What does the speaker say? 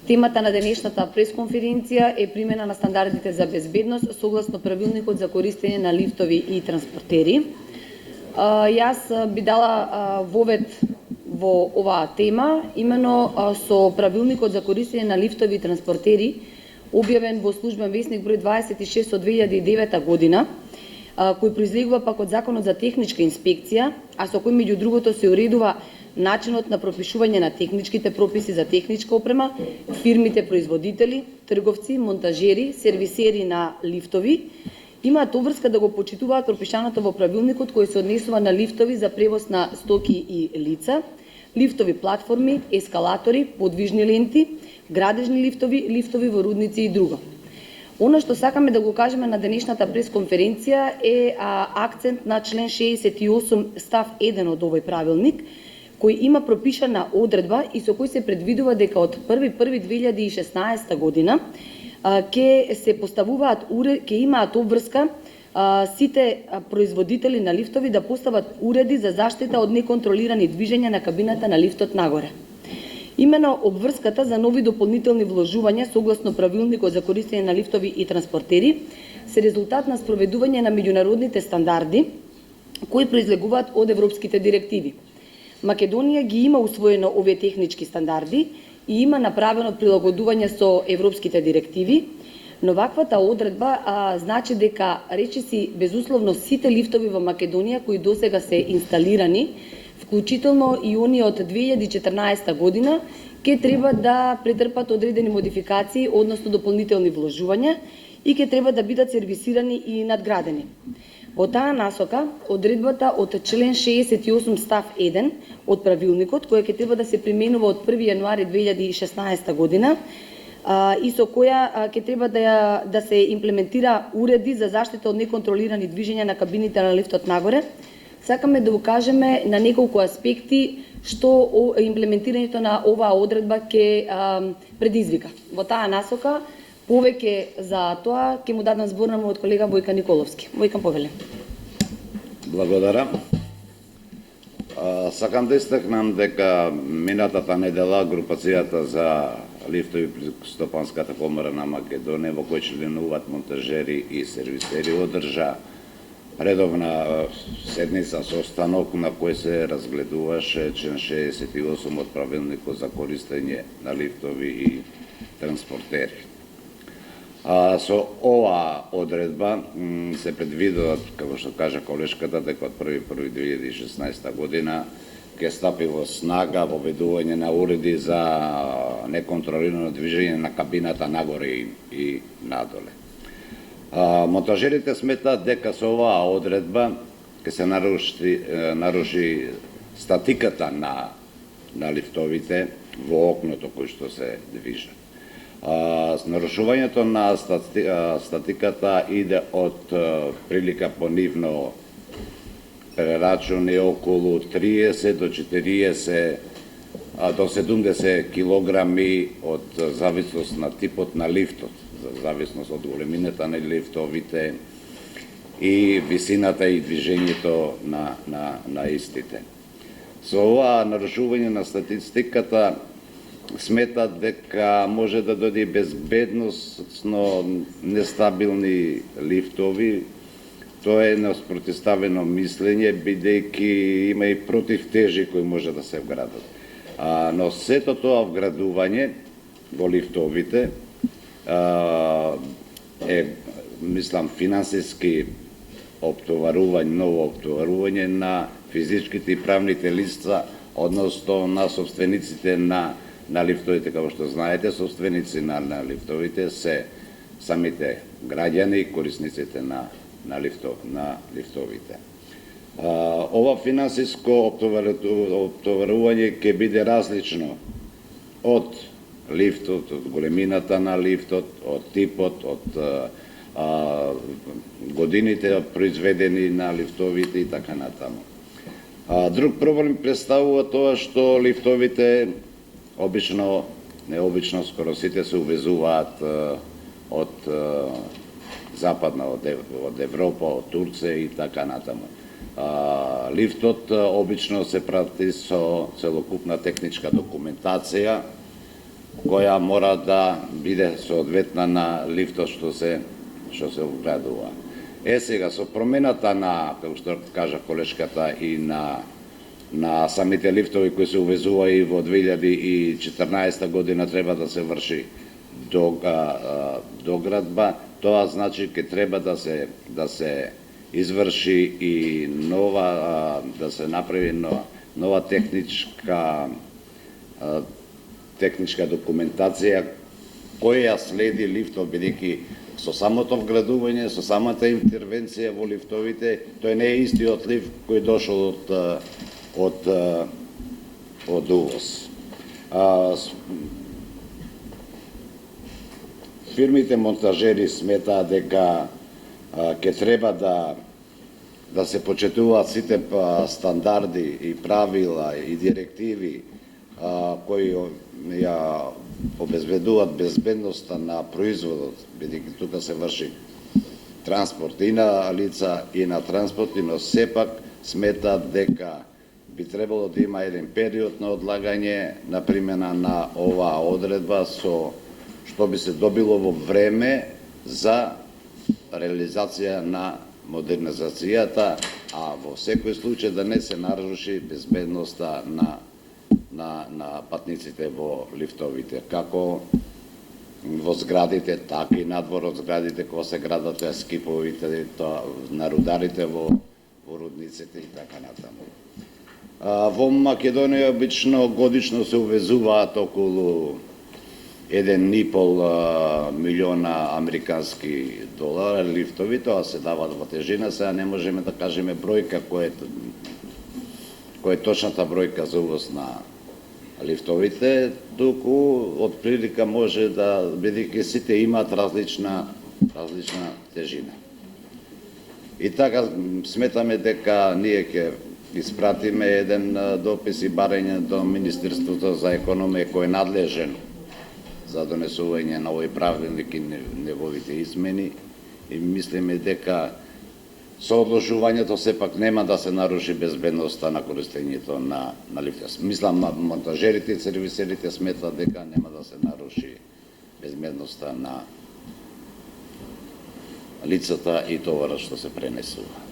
Темата на денешната пресконференција е примена на стандардите за безбедност согласно правилникот за користење на лифтови и транспортери. Јас би дала вовед во оваа тема, имено со правилникот за користење на лифтови и транспортери, објавен во Службен весник број 26 од 2009 година, кој произлегува пак од Законот за техничка инспекција, а со кој меѓу другото се уредува начинот на пропишување на техничките прописи за техничка опрема, фирмите производители, трговци, монтажери, сервисери на лифтови, имаат обврска да го почитуваат пропишаното во правилникот кој се однесува на лифтови за превоз на стоки и лица, лифтови платформи, ескалатори, подвижни ленти, градежни лифтови, лифтови во рудници и друго. Оно што сакаме да го кажеме на денешната пресконференција е акцент на член 68 став 1 од овој правилник, кој има пропишана одредба и со кој се предвидува дека од 1.1.2016 година ќе се поставуваат ќе имаат обврска сите производители на лифтови да постават уреди за заштита од неконтролирани движења на кабината на лифтот нагоре. Имено обврската за нови дополнителни вложувања согласно правилникот за користење на лифтови и транспортери се резултат на спроведување на меѓународните стандарди кои произлегуваат од европските директиви. Македонија ги има усвоено овие технички стандарди и има направено прилагодување со европските директиви, но ваквата одредба значи дека речиси безусловно сите лифтови во Македонија кои досега се инсталирани, вклучително и они од 2014 година, ќе треба да претрпат одредени модификации, односно дополнителни вложувања и ќе треба да бидат сервисирани и надградени. Во таа насока, одредбата од член 68 став 1 од правилникот, која ќе треба да се применува од 1 јануари 2016 година, и со која ќе треба да се имплементира уреди за заштита од неконтролирани движења на кабините на лифтот нагоре, сакаме да укажеме на неколку аспекти што имплементирањето на оваа одредба ќе предизвика. Во таа насока, повеќе за тоа ќе му дадам зборнама од колега Војка Николовски. Војка, повеле. Благодарам. Сакам да истакнам дека минатата недела групацијата за лифтови при Стопанската комора на Македонија, во кој членуваат монтажери и сервисери, одржа редовна седница состанок на кој се разгледуваше член 68 од правилникот за користење на лифтови и транспортери. Со оваа одредба се предвидува, како што кажа колешката, дека од 1.1.2016 година ќе стапи во снага воведување на уреди за неконтролирано движење на кабината нагоре и надоле. Монтажерите сметаат дека со оваа одредба ќе се наруши статиката на лифтовите во окното кој што се движат. Нарушувањето на статиката иде од прилика по нивно прерачуни околу 30 до 40 до 70 килограми од зависност на типот на лифтот, за зависност од големината на лифтовите и висината и движењето на истите. Со ова нарушување на статистиката сметат дека може да дојде безбедносно нестабилни лифтови. Тоа е наспротивставено мислење, бидејќи има и противтежи кои може да се вградат. Но сето тоа вградување во лифтовите е, мислам, финансиски ново оптоварување на физичките и правните лица, односно на собствениците на лифтовите. Како што знаете, собственици на лифтовите се самите граѓани и корисниците на лифтовите. Ова финансиско оптоварување ќе биде различно од лифтот, од големината на лифтот, од типот, од годините произведени на лифтовите и така натаму. Друг проблем представува тоа што лифтовите необично скоро сите се увезуваат од западна, од Европа, од Турција и така натаму. Лифтот обично се прати со целокупна техничка документација, која мора да биде соодветна на лифтот што се вградува. Сега со промената на, како што кажа колешката, и на самите лифтови кои се увезува и во 2014 година треба да се врши доградба, тоа значи ке треба да се изврши и нова, да се направи нова техничка документација која следи лифтот, бидејќи со самото вградување, со самата интервенција во лифтовите, тој не е истиот лифт кој дошол од увоз. Фирмите монтажери сметаат дека ќе треба да се почитуваат сите стандарди и правила и директиви кои ја обезбедуваат безбедноста на производот, бидејќи тука се врши транспорт и на лица и на транспорти, но сепак сметаат дека би требало да има еден период на одлагање на примена на оваа одредба, со што би се добило во време за реализација на модернизацијата, а во секој случај да не се наруши безбедноста на патниците во лифтовите, како во зградите, така и надвор од зградите, кога се градат скиповите, на рударите во рудниците и така натаму. Во Македонија обично годишно се увезуваат околу 1,5 милиона американски долара лифтови, тоа се дават во тежина, сега не можеме да кажеме бројка која е точната бројка за увоз на лифтовите, туку од прилика може да, бидејќи сите имаат различна тежина. И така сметаме дека ние ќе испратиме еден допис и барање до Министерството за економија кој е надлежен за донесување на овој правилник и неговите измени, и мислиме дека со одложувањето сепак нема да се наруши безбедноста на користењето на лифтот. Мислам, монтажерите и сервисерите сметат дека нема да се наруши безбедноста на лицата и товарот што се пренесува.